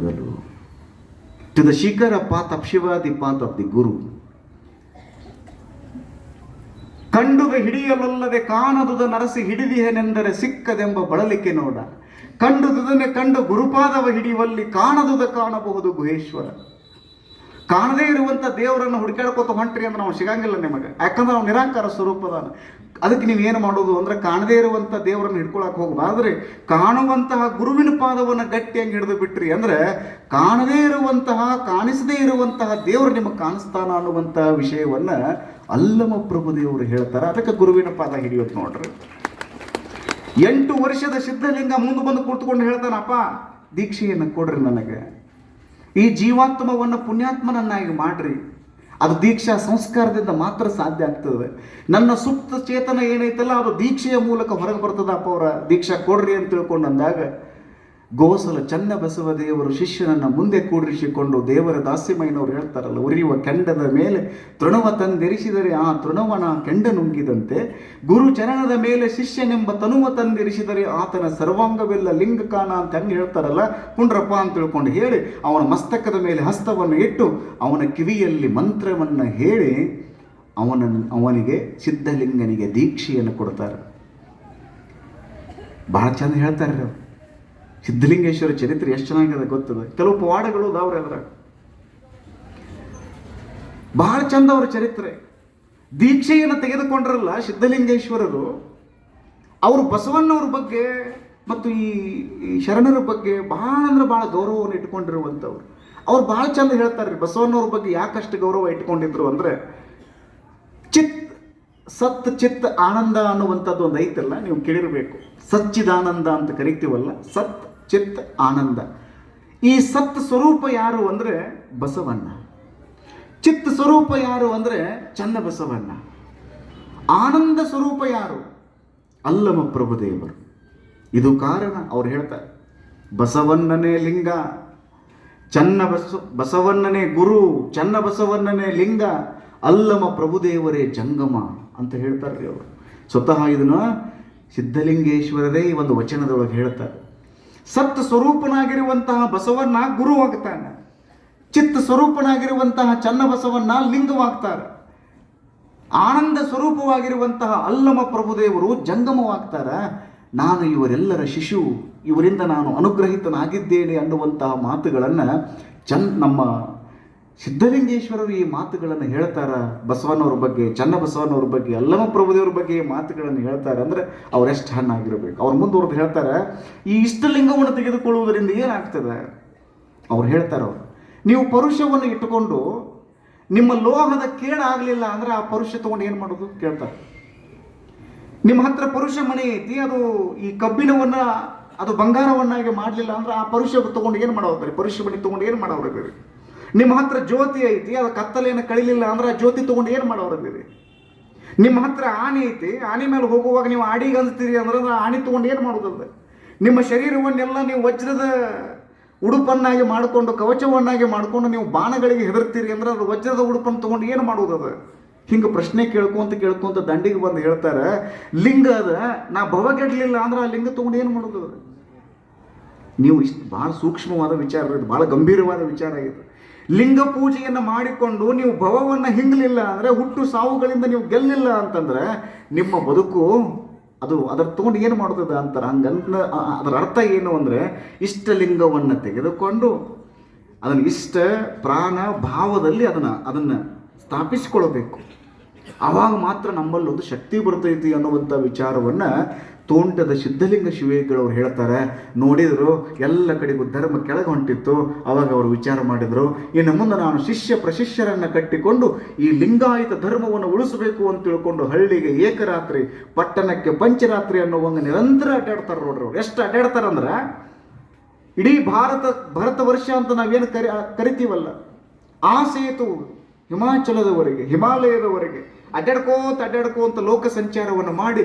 ಮೊದಲು. To the shikhara path of Shiva, the path of the guru. ಕಂಡುಗ ಹಿಡಿಯಲೊಲ್ಲದೆ ಕಾಣದುದ ನರಸಿ ಹಿಡಿದಿಹೆನೆಂದರೆ ಸಿಕ್ಕದೆಂಬ ಬಳಲಿಕೆ ನೋಡ. ಕಂಡುದುದನೆ ಕಂಡು ಗುರುಪಾದವ ಹಿಡಿಯುವಲ್ಲಿ ಕಾಣದುದ ಕಾಣಬಹುದು ಗುಹೇಶ್ವರ. ಕಾಣದೇ ಇರುವಂಥ ದೇವರನ್ನು ಹುಡುಕಾಡ್ಕೋತ ಹೊಂಟ್ರಿ ಅಂದ್ರೆ ನಾವು ಸಿಗಂಗಿಲ್ಲ ನಿಮಗೆ. ಯಾಕಂದ್ರೆ ನಾವು ನಿರಾಕಾರ ಸ್ವರೂಪದಾನ. ಅದಕ್ಕೆ ನೀವು ಏನು ಮಾಡೋದು ಅಂದರೆ ಕಾಣದೇ ಇರುವಂಥ ದೇವರನ್ನು ಹಿಡ್ಕೊಳಕ್ಕೆ ಹೋಗಬಾರ್ದ್ರೆ ಕಾಣುವಂತಹ ಗುರುವಿನ ಪಾದವನ್ನು ಗಟ್ಟಿಯಾಗಿ ಹಿಡಿದು ಬಿಟ್ರಿ ಅಂದರೆ ಕಾಣದೇ ಇರುವಂತಹ, ಕಾಣಿಸದೇ ಇರುವಂತಹ ದೇವರು ನಿಮಗೆ ಕಾಣಿಸ್ತಾನ ಅನ್ನುವಂತಹ ವಿಷಯವನ್ನು ಅಲ್ಲಮ ಪ್ರಭುದೇವರು ಹೇಳ್ತಾರೆ. ಅದಕ್ಕೆ ಗುರುವಿನ ಪಾದ ಹಿಡಿಯೋದು ನೋಡ್ರಿ. 8 ವರ್ಷದ ಸಿದ್ಧಲಿಂಗ ಮುಂದೆ ಬಂದು ಕೂತ್ಕೊಂಡು ಹೇಳ್ತಾನಪ್ಪ, ದೀಕ್ಷೆಯನ್ನು ಕೊಡ್ರಿ ನನಗೆ, ಈ ಜೀವಾತ್ಮವನ್ನು ಪುಣ್ಯಾತ್ಮನನ್ನಾಗಿ ಮಾಡ್ರಿ. ಅದು ದೀಕ್ಷಾ ಸಂಸ್ಕಾರದಿಂದ ಮಾತ್ರ ಸಾಧ್ಯ ಆಗ್ತದೆ. ನನ್ನ ಸುಪ್ತ ಚೇತನ ಏನೈತಲ್ಲ ಅದು ದೀಕ್ಷೆಯ ಮೂಲಕ ಹೊರಗೆ ಬರ್ತದಪ್ಪ. ಅವರ ದೀಕ್ಷಾ ಕೊಡ್ರಿ ಅಂತ ತಿಳ್ಕೊಂಡು ಅಂದಾಗ ಗೋಸಲ ಚನ್ನ ಬಸವದೇವರು ಶಿಷ್ಯನನ್ನು ಮುಂದೆ ಕೂಡಿರಿಸಿಕೊಂಡು ದೇವರ ದಾಸ್ಯಮಯ್ಯನವರು ಹೇಳ್ತಾರಲ್ಲ, ಉರಿಯುವ ಕೆಂಡದ ಮೇಲೆ ತೃಣವ ತಂದೆರಿಸಿದರೆ ಆ ತೃಣವನ ಕೆಂಡ ನುಂಗಿದಂತೆ ಗುರು ಚರಣದ ಮೇಲೆ ಶಿಷ್ಯನೆಂಬ ತನುವ ತಂದೆರಿಸಿದರೆ ಆತನ ಸರ್ವಾಂಗವೆಲ್ಲ ಲಿಂಗ ಕಾಣ ಅಂತ ಹೆಂಗೆ ಹೇಳ್ತಾರಲ್ಲ, ಕುಂಡ್ರಪ್ಪ ಅಂತ ತಿಳ್ಕೊಂಡು ಹೇಳಿ ಅವನ ಮಸ್ತಕದ ಮೇಲೆ ಹಸ್ತವನ್ನು ಇಟ್ಟು ಅವನ ಕಿವಿಯಲ್ಲಿ ಮಂತ್ರವನ್ನು ಹೇಳಿ ಅವನಿಗೆ ಸಿದ್ಧಲಿಂಗನಿಗೆ ದೀಕ್ಷೆಯನ್ನು ಕೊಡ್ತಾರೆ. ಬಹಳ ಚಂದ ಹೇಳ್ತಾರೆ ಅವರು. ಸಿದ್ಧಲಿಂಗೇಶ್ವರ ಚರಿತ್ರೆ ಎಷ್ಟು ಚೆನ್ನಾಗಿದೆ ಗೊತ್ತದ. ಕೆಲವು ಪವಾಡಗಳು ಅದಾವ್ರೆ ಅದ್ರಾಗ, ಬಹಳ ಚಂದ ಅವರ ಚರಿತ್ರೆ. ದೀಕ್ಷೆಯನ್ನು ತೆಗೆದುಕೊಂಡ್ರಲ್ಲ ಸಿದ್ಧಲಿಂಗೇಶ್ವರರು, ಅವರು ಬಸವಣ್ಣವ್ರ ಬಗ್ಗೆ ಮತ್ತು ಈ ಶರಣರ ಬಗ್ಗೆ ಬಹಳ ಅಂದ್ರೆ ಬಹಳ ಗೌರವವನ್ನು ಇಟ್ಕೊಂಡಿರುವಂಥವ್ರು. ಅವ್ರು ಬಹಳ ಚಂದ ಹೇಳ್ತಾರೆ ಬಸವಣ್ಣವ್ರ ಬಗ್ಗೆ ಯಾಕಷ್ಟು ಗೌರವ ಇಟ್ಕೊಂಡಿದ್ರು ಅಂದರೆ, ಸತ್ ಚಿತ್ ಆನಂದ ಅನ್ನುವಂಥದ್ದು ಒಂದು ಐತಲ್ಲ, ನೀವು ಕೇಳಿರಬೇಕು. ಸಚ್ಚಿದಾನಂದ ಅಂತ ಕರಿತೀವಲ್ಲ, ಸತ್ ಚಿತ್ ಆನಂದ. ಈ ಸತ್ ಸ್ವರೂಪ ಯಾರು ಅಂದರೆ ಬಸವಣ್ಣ. ಚಿತ್ ಸ್ವರೂಪ ಯಾರು ಅಂದರೆ ಚನ್ನ ಬಸವಣ್ಣ. ಆನಂದ ಸ್ವರೂಪ ಯಾರು? ಅಲ್ಲಮ ಪ್ರಭುದೇವರು. ಇದು ಕಾರಣ. ಅವ್ರು ಹೇಳ್ತಾರೆ, ಬಸವಣ್ಣನೇ ಲಿಂಗ, ಬಸವಣ್ಣನೇ ಗುರು, ಚನ್ನ ಬಸವಣ್ಣನೇ ಲಿಂಗ, ಅಲ್ಲಮ ಪ್ರಭುದೇವರೇ ಜಂಗಮ ಅಂತ ಹೇಳ್ತಾರೆ ಅವರು. ಸ್ವತಃ ಇದನ್ನು ಸಿದ್ಧಲಿಂಗೇಶ್ವರರೇ ಈ ಒಂದು ವಚನದೊಳಗೆ ಹೇಳ್ತಾರೆ. ಸತ್ ಸ್ವರೂಪನಾಗಿರುವಂತಹ ಬಸವಣ್ಣ ಗುರುವಾಗ್ತಾನೆ, ಚಿತ್ತ ಸ್ವರೂಪನಾಗಿರುವಂತಹ ಚನ್ನ ಬಸವಣ್ಣ ಲಿಂಗವಾಗ್ತಾರೆ, ಆನಂದ ಸ್ವರೂಪವಾಗಿರುವಂತಹ ಅಲ್ಲಮ ಪ್ರಭುದೇವರು ಜಂಗಮವಾಗ್ತಾರೆ. ನಾನು ಇವರೆಲ್ಲರ ಶಿಶು, ಇವರಿಂದ ನಾನು ಅನುಗ್ರಹಿತನಾಗಿದ್ದೇನೆ ಅನ್ನುವಂತಹ ಮಾತುಗಳನ್ನು ನಮ್ಮ ಸಿದ್ಧಲಿಂಗೇಶ್ವರರು ಈ ಮಾತುಗಳನ್ನು ಹೇಳ್ತಾರ. ಬಸವಣ್ಣವ್ರ ಬಗ್ಗೆ, ಚನ್ನ ಬಸವಣ್ಣವ್ರ ಬಗ್ಗೆ, ಅಲ್ಲಮ ಪ್ರಭುದೇವ್ರ ಬಗ್ಗೆ ಈ ಮಾತುಗಳನ್ನು ಹೇಳ್ತಾರೆ ಅಂದರೆ ಅವರೆಷ್ಟು ಹಣ್ಣಾಗಿರ್ಬೇಕು. ಅವ್ರ ಮುಂದುವರೆದು ಹೇಳ್ತಾರೆ, ಈ ಇಷ್ಟಲಿಂಗವನ್ನು ತೆಗೆದುಕೊಳ್ಳುವುದರಿಂದ ಏನಾಗ್ತದೆ ಅವ್ರು ಹೇಳ್ತಾರೆ. ಅವರು ನೀವು ಪರುಷವನ್ನು ಇಟ್ಟುಕೊಂಡು ನಿಮ್ಮ ಲೋಹದ ಕೇಡಾಗಲಿಲ್ಲ ಅಂದರೆ ಆ ಪರುಷ ತೊಗೊಂಡು ಏನು ಮಾಡೋದು ಕೇಳ್ತಾರೆ. ನಿಮ್ಮ ಹತ್ರ ಪರುಷ ಮಣಿ ಐತಿ, ಅದು ಈ ಕಬ್ಬಿಣವನ್ನು ಅದು ಬಂಗಾರವನ್ನಾಗಿ ಮಾಡಲಿಲ್ಲ ಅಂದ್ರೆ ಆ ಪರುಷ ತೊಗೊಂಡು ಏನು ಮಾಡೋದ್ರಿ? ಪರುಷ ಮಣಿ ತೊಗೊಂಡು ಏನು ಮಾಡೋದ್ರಿ? ನಿಮ್ಮ ಹತ್ರ ಜ್ಯೋತಿ ಐತಿ, ಅದು ಕತ್ತಲೆಯನ್ನು ಕಳಿಲಿಲ್ಲ ಅಂದ್ರೆ ಆ ಜ್ಯೋತಿ ತೊಗೊಂಡು ಏನು ಮಾಡೋರಿದ್ದೀರಿ? ನಿಮ್ಮ ಹತ್ರ ಆನೆ ಐತಿ, ಆನೆ ಮೇಲೆ ಹೋಗುವಾಗ ನೀವು ಆಡಿಗೆ ಅಂದ್ತೀರಿ ಅಂದ್ರೆ ಆನೆ ತೊಗೊಂಡು ಏನು ಮಾಡೋದಲ್ಲ? ನಿಮ್ಮ ಶರೀರವನ್ನೆಲ್ಲ ನೀವು ವಜ್ರದ ಉಡುಪನ್ನಾಗಿ ಮಾಡಿಕೊಂಡು, ಕವಚವನ್ನಾಗಿ ಮಾಡಿಕೊಂಡು ನೀವು ಬಾಣಗಳಿಗೆ ಹೆದರ್ತೀರಿ ಅಂದ್ರೆ ಅದು ವಜ್ರದ ಉಡುಪನ್ನು ತೊಗೊಂಡು ಏನು ಮಾಡುವುದದ? ಹಿಂಗೆ ಪ್ರಶ್ನೆ ಕೇಳ್ಕೊಂತ ದಂಡಿಗೆ ಬಂದು ಹೇಳ್ತಾರೆ, ಲಿಂಗ ಅದ, ನಾ ಭವಗೆಡ್ಲಿಲ್ಲ ಅಂದ್ರೆ ಆ ಲಿಂಗ ತೊಗೊಂಡು ಏನು ಮಾಡೋದು? ನೀವು ಇಷ್ಟು ಭಾಳ ಸೂಕ್ಷ್ಮವಾದ ವಿಚಾರ, ಇದು ಭಾಳ ಗಂಭೀರವಾದ ವಿಚಾರ ಇದು. ಲಿಂಗ ಪೂಜೆಯನ್ನು ಮಾಡಿಕೊಂಡು ನೀವು ಭವವನ್ನು ಹಿಂಗಲಿಲ್ಲ ಅಂದರೆ, ಹುಟ್ಟು ಸಾವುಗಳಿಂದ ನೀವು ಗೆಲ್ಲಿಲ್ಲ ಅಂತಂದ್ರೆ ನಿಮ್ಮ ಬದುಕು ಅದು ಅದರ ತೊಗೊಂಡು ಏನು ಮಾಡ್ತದೆ ಅಂತಾರೆ. ಹಂಗಂತ ಅದರ ಅರ್ಥ ಏನು ಅಂದರೆ, ಇಷ್ಟಲಿಂಗವನ್ನು ತೆಗೆದುಕೊಂಡು ಅದನ್ನು ಇಷ್ಟ ಪ್ರಾಣ ಭಾವದಲ್ಲಿ ಅದನ್ನು ಸ್ಥಾಪಿಸಿಕೊಳ್ಳಬೇಕು. ಆವಾಗ ಮಾತ್ರ ನಮ್ಮಲ್ಲೊಂದು ಶಕ್ತಿ ಬರ್ತೈತಿ ಅನ್ನುವಂಥ ವಿಚಾರವನ್ನು ತೋಂಟದ ಸಿದ್ಧಲಿಂಗ ಶಿವೇಗಳವ್ರು ಹೇಳ್ತಾರೆ. ನೋಡಿದರು ಎಲ್ಲ ಕಡೆಗೂ ಧರ್ಮ ಕೆಳಗೆ ಹೊಂಟಿತ್ತು. ಅವಾಗ ಅವರು ವಿಚಾರ ಮಾಡಿದರು, ಇನ್ನು ಮುಂದೆ ನಾನು ಶಿಷ್ಯ ಪ್ರಶಿಷ್ಯರನ್ನು ಕಟ್ಟಿಕೊಂಡು ಈ ಲಿಂಗಾಯತ ಧರ್ಮವನ್ನು ಉಳಿಸಬೇಕು ಅಂತ ತಿಳ್ಕೊಂಡು ಹಳ್ಳಿಗೆ ಏಕರಾತ್ರಿ, ಪಟ್ಟಣಕ್ಕೆ ಪಂಚರಾತ್ರಿ ಅನ್ನುವಂಗೆ ನಿರಂತರ ಅಡ್ಡಾಡ್ತಾರೆ. ನೋಡ್ರಿ ಅವ್ರು ಎಷ್ಟು ಅಡ್ಡಾಡ್ತಾರಂದ್ರೆ, ಇಡೀ ಭಾರತ ವರ್ಷ ಅಂತ ನಾವೇನು ಕರಿತೀವಲ್ಲ, ಆ ಸೇತು ಹಿಮಾಚಲದವರೆಗೆ, ಹಿಮಾಲಯದವರೆಗೆ ಅಡ್ಡಾಡ್ಕೋತ ಲೋಕ ಸಂಚಾರವನ್ನು ಮಾಡಿ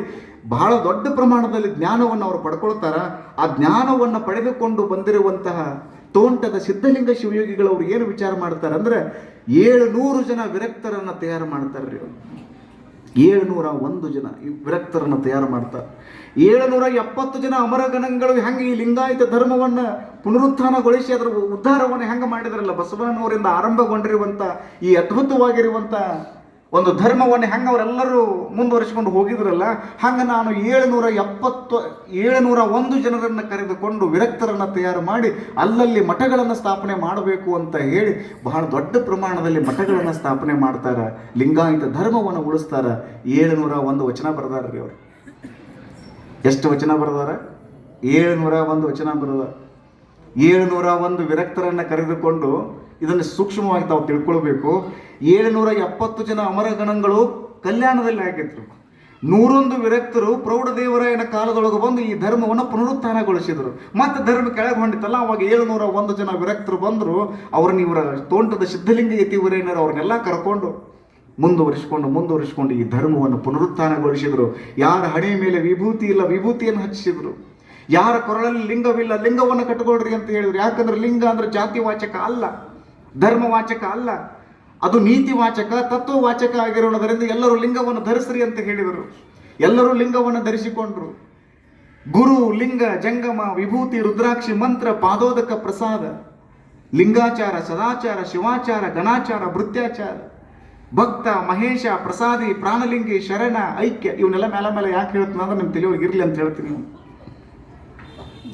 ಬಹಳ ದೊಡ್ಡ ಪ್ರಮಾಣದಲ್ಲಿ ಜ್ಞಾನವನ್ನು ಅವರು ಪಡ್ಕೊಳ್ತಾರ. ಆ ಜ್ಞಾನವನ್ನು ಪಡೆದುಕೊಂಡು ಬಂದಿರುವಂತಹ ತೋಂಟದ ಸಿದ್ಧಲಿಂಗ ಶಿವಯೋಗಿಗಳವರು ಏನು ವಿಚಾರ ಮಾಡ್ತಾರೆ ಅಂದರೆ, 700 ಜನ ವಿರಕ್ತರನ್ನು ತಯಾರು ಮಾಡ್ತಾರೆ ರೀ. 701 ಜನ ವಿರಕ್ತರನ್ನು ತಯಾರು ಮಾಡ್ತಾರೆ. 770 ಜನ ಅಮರಗಣಗಳು ಹೆಂಗೆ ಈ ಲಿಂಗಾಯತ ಧರ್ಮವನ್ನು ಪುನರುತ್ಥಾನಗೊಳಿಸಿ ಅದರ ಉದ್ಧಾರವನ್ನು ಹೆಂಗೆ ಮಾಡಿದ್ರಲ್ಲ, ಬಸವಣ್ಣನವರಿಂದ ಆರಂಭಗೊಂಡಿರುವಂಥ ಈ ಅದ್ಭುತವಾಗಿರುವಂಥ ಒಂದು ಧರ್ಮವನ್ನು ಹೆಂಗೆ ಅವರೆಲ್ಲರೂ ಮುಂದುವರಿಸಿಕೊಂಡು ಹೋಗಿದ್ರಲ್ಲ, ಹಂಗೆ ನಾನು 701 ಜನರನ್ನು ಕರೆದುಕೊಂಡು ವಿರಕ್ತರನ್ನು ತಯಾರು ಮಾಡಿ ಅಲ್ಲಲ್ಲಿ ಮಠಗಳನ್ನು ಸ್ಥಾಪನೆ ಮಾಡಬೇಕು ಅಂತ ಹೇಳಿ ಬಹಳ ದೊಡ್ಡ ಪ್ರಮಾಣದಲ್ಲಿ ಮಠಗಳನ್ನು ಸ್ಥಾಪನೆ ಮಾಡ್ತಾರೆ. ಲಿಂಗಾಯತ ಧರ್ಮವನ್ನು ಉಳಿಸ್ತಾರೆ. 701 ವಚನ ಬರೆದಾರ್ರಿ ಅವರು. ಎಷ್ಟು ವಚನ ಬರೆದಾರ? 701 ವಚನ ಬರೆದಾರ. 701 ವಿರಕ್ತರನ್ನು ಕರೆದುಕೊಂಡು ಇದನ್ನು ಸೂಕ್ಷ್ಮವಾಗಿ ತಾವು ತಿಳ್ಕೊಳ್ಬೇಕು. 770 ಜನ ಅಮರಗಣಗಳು ಕಲ್ಯಾಣದಲ್ಲಿ ಆಗಿದ್ರು. 101 ವಿರಕ್ತರು ಪ್ರೌಢದೇವರಾಯನ ಕಾಲದೊಳಗೆ ಬಂದು ಈ ಧರ್ಮವನ್ನು ಪುನರುತ್ಥಾನಗೊಳಿಸಿದರು. ಮತ್ತೆ ಧರ್ಮ ಕೆಳಗೆ ಹೊಂದಿತ್ತಲ್ಲ, ಅವಾಗ 701 ಜನ ವಿರಕ್ತರು ಬಂದರು. ಅವ್ರನ್ನ ಇವರ ತೋಂಟದ ಸಿದ್ಧಲಿಂಗ ಯತಿವರೇನರು ಅವ್ರನ್ನೆಲ್ಲ ಕರ್ಕೊಂಡು ಮುಂದುವರಿಸಿಕೊಂಡು ಈ ಧರ್ಮವನ್ನು ಪುನರುತ್ಥಾನಗೊಳಿಸಿದರು. ಯಾರ ಹಣೆ ಮೇಲೆ ವಿಭೂತಿ ಇಲ್ಲ, ವಿಭೂತಿಯನ್ನು ಹಚ್ಚಿಸಿದ್ರು. ಯಾರ ಕೊರಳಲ್ಲಿ ಲಿಂಗವಿಲ್ಲ, ಲಿಂಗವನ್ನು ಕಟ್ಟಿಕೊಳ್ರಿ ಅಂತ ಹೇಳಿದ್ರು. ಯಾಕಂದ್ರೆ ಲಿಂಗ ಅಂದ್ರೆ ಜಾತಿವಾಚಕ ಅಲ್ಲ, ಧರ್ಮವಾಚಕ ಅಲ್ಲ, ಅದು ನೀತಿವಾಚಕ, ತತ್ವವಾಚಕ ಆಗಿರೋದರಿಂದ ಎಲ್ಲರೂ ಲಿಂಗವನ್ನು ಧರಿಸ್ರಿ ಅಂತ ಹೇಳಿದರು. ಎಲ್ಲರೂ ಲಿಂಗವನ್ನು ಧರಿಸಿಕೊಂಡ್ರು. ಗುರು, ಲಿಂಗ, ಜಂಗಮ, ವಿಭೂತಿ, ರುದ್ರಾಕ್ಷಿ, ಮಂತ್ರ, ಪಾದೋದಕ, ಪ್ರಸಾದ, ಲಿಂಗಾಚಾರ, ಸದಾಚಾರ, ಶಿವಾಚಾರ, ಗಣಾಚಾರ, ಭೃತ್ಯಾಚಾರ, ಭಕ್ತ, ಮಹೇಶ, ಪ್ರಸಾದಿ, ಪ್ರಾಣಲಿಂಗಿ, ಶರಣ, ಐಕ್ಯ, ಇವನ್ನೆಲ್ಲ ಮೇಲೆ ಯಾಕೆ ಹೇಳ್ತೀನಿ ಅಂದ್ರೆ ನಿಮ್ಮ ತಲೆಯೊಳಗೆ ಇರಲಿ ಅಂತ ಹೇಳ್ತೀನಿ.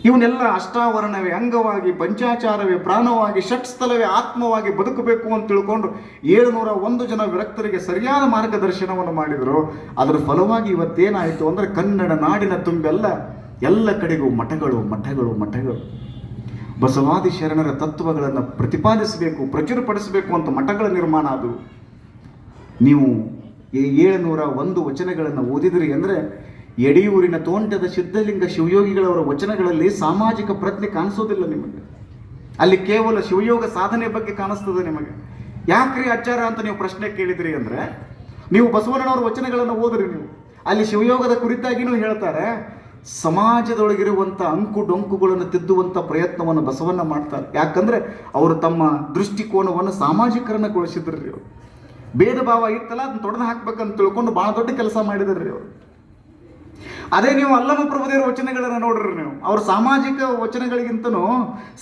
ಇವನ್ನೆಲ್ಲ ಅಷ್ಟಾವರಣವೇ, ಅಂಗವಾಗಿ, ಪಂಚಾಚಾರವೇ, ಪ್ರಾಣವಾಗಿ, ಷಟ್ಸ್ಥಲವೇ, ಆತ್ಮವಾಗಿ ಬದುಕಬೇಕು ಅಂತ ತಿಳ್ಕೊಂಡು 701 ಜನ ವಿರಕ್ತರಿಗೆ ಸರಿಯಾದ ಮಾರ್ಗದರ್ಶನವನ್ನು ಮಾಡಿದರು. ಅದರ ಫಲವಾಗಿ ಇವತ್ತೇನಾಯಿತು ಅಂದರೆ ಕನ್ನಡ ನಾಡಿನ ತುಂಬೆಲ್ಲ ಎಲ್ಲ ಕಡೆಗೂ ಮಠಗಳು ಬಸವಾದಿ ಶರಣರ ತತ್ವಗಳನ್ನು ಪ್ರತಿಪಾದಿಸಬೇಕು, ಪ್ರಚುರಪಡಿಸಬೇಕು ಅಂತ ಮಠಗಳ ನಿರ್ಮಾಣ ಆದವು. ನೀವು 701 ವಚನಗಳನ್ನು ಓದಿದ್ರಿ ಅಂದರೆ ಯಡಿಯೂರಿನ ತೋಂಟದ ಸಿದ್ಧಲಿಂಗ ಶಿವಯೋಗಿಗಳವರ ವಚನಗಳಲ್ಲಿ ಸಾಮಾಜಿಕ ಪ್ರಜ್ಞೆ ಕಾಣಿಸೋದಿಲ್ಲ ನಿಮಗೆ. ಅಲ್ಲಿ ಕೇವಲ ಶಿವಯೋಗ ಸಾಧನೆ ಬಗ್ಗೆ ಕಾಣಿಸ್ತದೆ ನಿಮಗೆ. ಯಾಕ್ರಿ ಆಚಾರ ಅಂತ ನೀವು ಪ್ರಶ್ನೆ ಕೇಳಿದ್ರಿ ಅಂದರೆ, ನೀವು ಬಸವಣ್ಣನವರ ವಚನಗಳನ್ನು ಓದ್ರಿ, ನೀವು ಅಲ್ಲಿ ಶಿವಯೋಗದ ಕುರಿತಾಗಿನೂ ಹೇಳ್ತಾರೆ. ಸಮಾಜದೊಳಗಿರುವಂಥ ಅಂಕು ಡೊಂಕುಗಳನ್ನು ತಿದ್ದುವಂಥ ಪ್ರಯತ್ನವನ್ನು ಬಸವಣ್ಣ ಮಾಡ್ತಾರೆ. ಯಾಕಂದರೆ ಅವರು ತಮ್ಮ ದೃಷ್ಟಿಕೋನವನ್ನು ಸಾಮಾಜಿಕರಣಗೊಳಿಸಿದ್ರಿ. ಅವರು ಭೇದ ಭಾವ ಇತ್ತಲ್ಲ, ಅದನ್ನ ತೊಡೆದು ಹಾಕ್ಬೇಕಂತ ತಿಳ್ಕೊಂಡು ಭಾಳ ದೊಡ್ಡ ಕೆಲಸ ಮಾಡಿದ್ರಿ ಅವರು. ಅದೇ ನೀವು ಅಲ್ಲಮ ಪ್ರಭುದೇವರ ವಚನಗಳನ್ನು ನೋಡ್ರಿ, ನೀವು ಅವ್ರ ಸಾಮಾಜಿಕ ವಚನಗಳಿಗಿಂತನೂ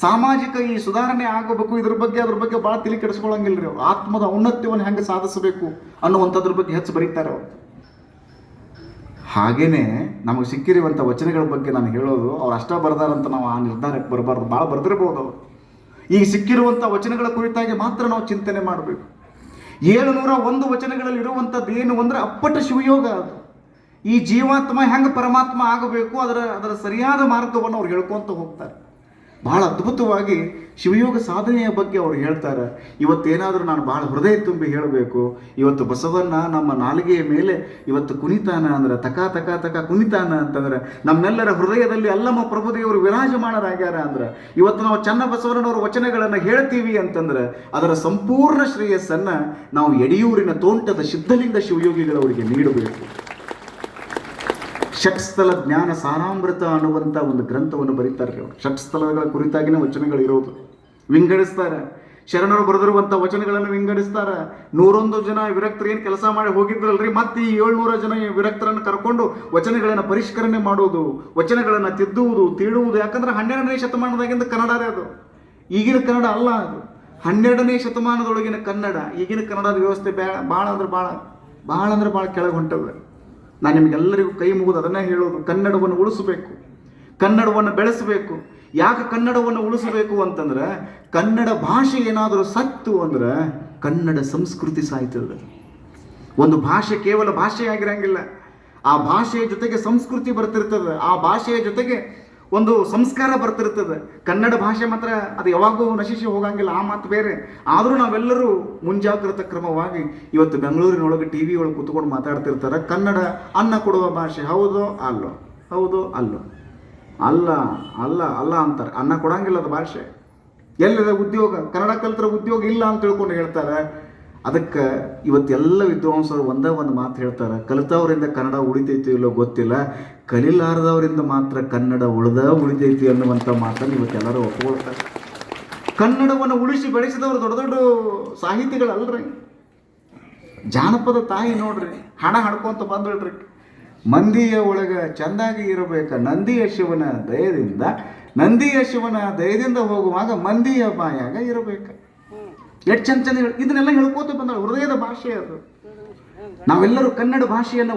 ಸಾಮಾಜಿಕ ಈ ಸುಧಾರಣೆ ಆಗಬೇಕು ಅದ್ರ ಬಗ್ಗೆ ಭಾಳ ತಲೆ ಕೆಡಿಸ್ಕೊಳ್ಳಂಗಿಲ್ಲ ರೀ. ಅವ್ರು ಆತ್ಮದ ಔನ್ನತ್ಯವನ್ನು ಹೆಂಗೆ ಸಾಧಿಸಬೇಕು ಅನ್ನುವಂಥದ್ರ ಬಗ್ಗೆ ಹೆಚ್ಚು ಬರೀತಾರೆ ಅವರು. ಹಾಗೇನೆ ನಮಗೆ ಸಿಕ್ಕಿರುವಂಥ ವಚನಗಳ ಬಗ್ಗೆ ನಾನು ಹೇಳೋದು, ಅವ್ರು ಅಷ್ಟ ಬರ್ದಾರಂತ ನಾವು ಆ ನಿರ್ಧಾರಕ್ಕೆ ಬರಬಾರ್ದು. ಭಾಳ ಬರೆದಿರ್ಬೋದು ಅವರು. ಈಗ ಸಿಕ್ಕಿರುವಂಥ ವಚನಗಳ ಕುರಿತಾಗಿ ಮಾತ್ರ ನಾವು ಚಿಂತನೆ ಮಾಡಬೇಕು. 701 ವಚನಗಳಲ್ಲಿ ಇರುವಂಥದ್ದು ಏನು ಅಂದರೆ ಅಪ್ಪಟ ಶಿವಯೋಗ. ಅದು ಈ ಜೀವಾತ್ಮ ಹೆಂಗೆ ಪರಮಾತ್ಮ ಆಗಬೇಕು ಅದರ ಸರಿಯಾದ ಮಾರ್ಗವನ್ನು ಅವ್ರು ಹೇಳ್ಕೊತ ಹೋಗ್ತಾರೆ. ಬಹಳ ಅದ್ಭುತವಾಗಿ ಶಿವಯೋಗ ಸಾಧನೆಯ ಬಗ್ಗೆ ಅವ್ರು ಹೇಳ್ತಾರೆ. ಇವತ್ತೇನಾದರೂ ನಾನು ಬಹಳ ಹೃದಯ ತುಂಬಿ ಹೇಳಬೇಕು, ಇವತ್ತು ಬಸವಣ್ಣ ನಮ್ಮ ನಾಲಿಗೆಯ ಮೇಲೆ ಇವತ್ತು ಕುಣಿತಾನ ಅಂದ್ರೆ ತಕ ತಕ ತಕ ಕುಣಿತಾನ ಅಂತಂದ್ರೆ ನಮ್ಮೆಲ್ಲರ ಹೃದಯದಲ್ಲಿ ಅಲ್ಲಮ ಪ್ರಭುದೇವರು ವಿರಾಜಮಾನರಾಗ್ಯಾರ ಅಂದ್ರೆ ಇವತ್ತು ನಾವು ಚನ್ನ ಬಸವಣ್ಣನವರ ವಚನಗಳನ್ನು ಹೇಳ್ತೀವಿ ಅಂತಂದ್ರೆ ಅದರ ಸಂಪೂರ್ಣ ಶ್ರೇಯಸ್ಸನ್ನು ನಾವು ಯಡಿಯೂರಿನ ತೋಂಟದ ಸಿದ್ಧಲಿಂಗ ಶಿವಯೋಗಿಗಳವರಿಗೆ ನೀಡಬೇಕು. ಷಟ್ಸ್ಥಲ ಜ್ಞಾನ ಸಾರಾಮೃತ ಅನ್ನುವಂಥ ಒಂದು ಗ್ರಂಥವನ್ನು ಬರೀತಾರೆ ಅವರು. ಷಟ್ಸ್ಥಲಗಳ ಕುರಿತಾಗಿನ ವಚನಗಳು ಇರೋದು ವಿಂಗಡಿಸ್ತಾರೆ. ಶರಣರು ಬರೆದಿರುವಂಥ ವಚನಗಳನ್ನು ವಿಂಗಡಿಸ್ತಾರೆ. 101 ಜನ ವಿರಕ್ತರು ಏನು ಕೆಲಸ ಮಾಡಿ ಹೋಗಿದ್ರಲ್ರಿ, ಮತ್ತೆ ಈ 700 ಜನ ವಿರಕ್ತರನ್ನು ಕರ್ಕೊಂಡು ವಚನಗಳನ್ನು ಪರಿಷ್ಕರಣೆ ಮಾಡೋದು, ವಚನಗಳನ್ನು ತಿದ್ದುವುದು, ತೀಡುವುದು. ಯಾಕಂದ್ರೆ 12ನೇ ಶತಮಾನದಾಗಿಂದ ಕನ್ನಡರೇ ಅದು, ಈಗಿನ ಕನ್ನಡ ಅಲ್ಲ. ಅದು 12ನೇ ಶತಮಾನದೊಳಗಿನ ಕನ್ನಡ. ಈಗಿನ ಕನ್ನಡದ ವ್ಯವಸ್ಥೆ ಭಾಳ ಕೆಳಗೆ ಹೊಂಟದ. ನಾನು ನಿಮಗೆಲ್ಲರಿಗೂ ಕೈ ಮುಗಿದು ಅದನ್ನೇ ಹೇಳೋದು, ಕನ್ನಡವನ್ನು ಉಳಿಸಬೇಕು, ಕನ್ನಡವನ್ನು ಬೆಳೆಸಬೇಕು. ಯಾಕೆ ಕನ್ನಡವನ್ನು ಉಳಿಸಬೇಕು ಅಂತಂದ್ರೆ, ಕನ್ನಡ ಭಾಷೆ ಏನಾದರೂ ಸತ್ತು ಅಂದ್ರೆ ಕನ್ನಡ ಸಂಸ್ಕೃತಿ ಸಾಯ್ತದೆ. ಒಂದು ಭಾಷೆ ಕೇವಲ ಭಾಷೆಯಾಗಿರಂಗಿಲ್ಲ, ಆ ಭಾಷೆಯ ಜೊತೆಗೆ ಸಂಸ್ಕೃತಿ ಬರ್ತಿರ್ತದೆ, ಆ ಭಾಷೆಯ ಜೊತೆಗೆ ಒಂದು ಸಂಸ್ಕಾರ ಬರ್ತಿರ್ತದೆ. ಕನ್ನಡ ಭಾಷೆ ಮಾತ್ರ ಅದು ಯಾವಾಗೂ ನಶಿಸಿ ಹೋಗಂಗಿಲ್ಲ, ಆ ಮಾತು ಬೇರೆ. ಆದರೂ ನಾವೆಲ್ಲರೂ ಮುಂಜಾಗ್ರತಾ ಕ್ರಮವಾಗಿ ಇವತ್ತು ಬೆಂಗಳೂರಿನೊಳಗೆ ಟಿ ವಿ ಒಳಗೆ ಕೂತ್ಕೊಂಡು ಮಾತಾಡ್ತಿರ್ತಾರೆ. ಕನ್ನಡ ಅನ್ನ ಕೊಡುವ ಭಾಷೆ, ಹೌದೋ ಅಲ್ಲೋ, ಹೌದೋ ಅಲ್ಲೋ, ಅಲ್ಲ ಅಲ್ಲ ಅಲ್ಲ ಅಂತಾರೆ. ಅನ್ನ ಕೊಡಂಗಿಲ್ಲ ಅದು ಭಾಷೆ. ಎಲ್ಲಿದೆ ಉದ್ಯೋಗ? ಕನ್ನಡ ಕಲಿತರ ಉದ್ಯೋಗ ಇಲ್ಲ ಅಂತ ತಿಳ್ಕೊಂಡು ಹೇಳ್ತಾರೆ. ಅದಕ್ಕೆ ಇವತ್ತೆಲ್ಲ ವಿದ್ವಾಂಸರು ಒಂದೇ ಒಂದು ಮಾತು ಹೇಳ್ತಾರೆ, ಕಲಿತವರಿಂದ ಕನ್ನಡ ಉಳಿತೈತಿ ಇಲ್ಲೋ ಗೊತ್ತಿಲ್ಲ, ಕಲಿಲಾರದವರಿಂದ ಮಾತ್ರ ಕನ್ನಡ ಉಳಿತೈತಿ ಅನ್ನುವಂಥ ಮಾತನ್ನು ಇವತ್ತೆಲ್ಲರೂ ಒಪ್ಕೊಳ್ತಾರೆ. ಕನ್ನಡವನ್ನು ಉಳಿಸಿ ಬೆಳೆಸಿದವರು ದೊಡ್ಡ ದೊಡ್ಡ ಸಾಹಿತಿಗಳಲ್ರಿ. ಜಾನಪದ ತಾಯಿ ನೋಡ್ರಿ, ಹಣ ಹಡ್ಕೊಂತ ಬಂದ್ಬಿಡ್ರಿ. ಮಂದಿಯ ಒಳಗ ಚಂದಾಗಿ ಇರಬೇಕ ನಂದಿಯ ಶಿವನ ದಯದಿಂದ, ನಂದಿಯ ಶಿವನ ದಯದಿಂದ ಹೋಗುವಾಗ ಮಂದಿಯ ಬಾಯಾಗ ಇರಬೇಕ. ಎಷ್ಟು ಚಂದ ಚಂದ ಇದನ್ನೆಲ್ಲ ಹೇಳ್ಕೋತ ಬಂದ ಹೃದಯದ ಭಾಷೆ ಅದು. ನಾವೆಲ್ಲರೂ ಕನ್ನಡ ಭಾಷೆಯನ್ನು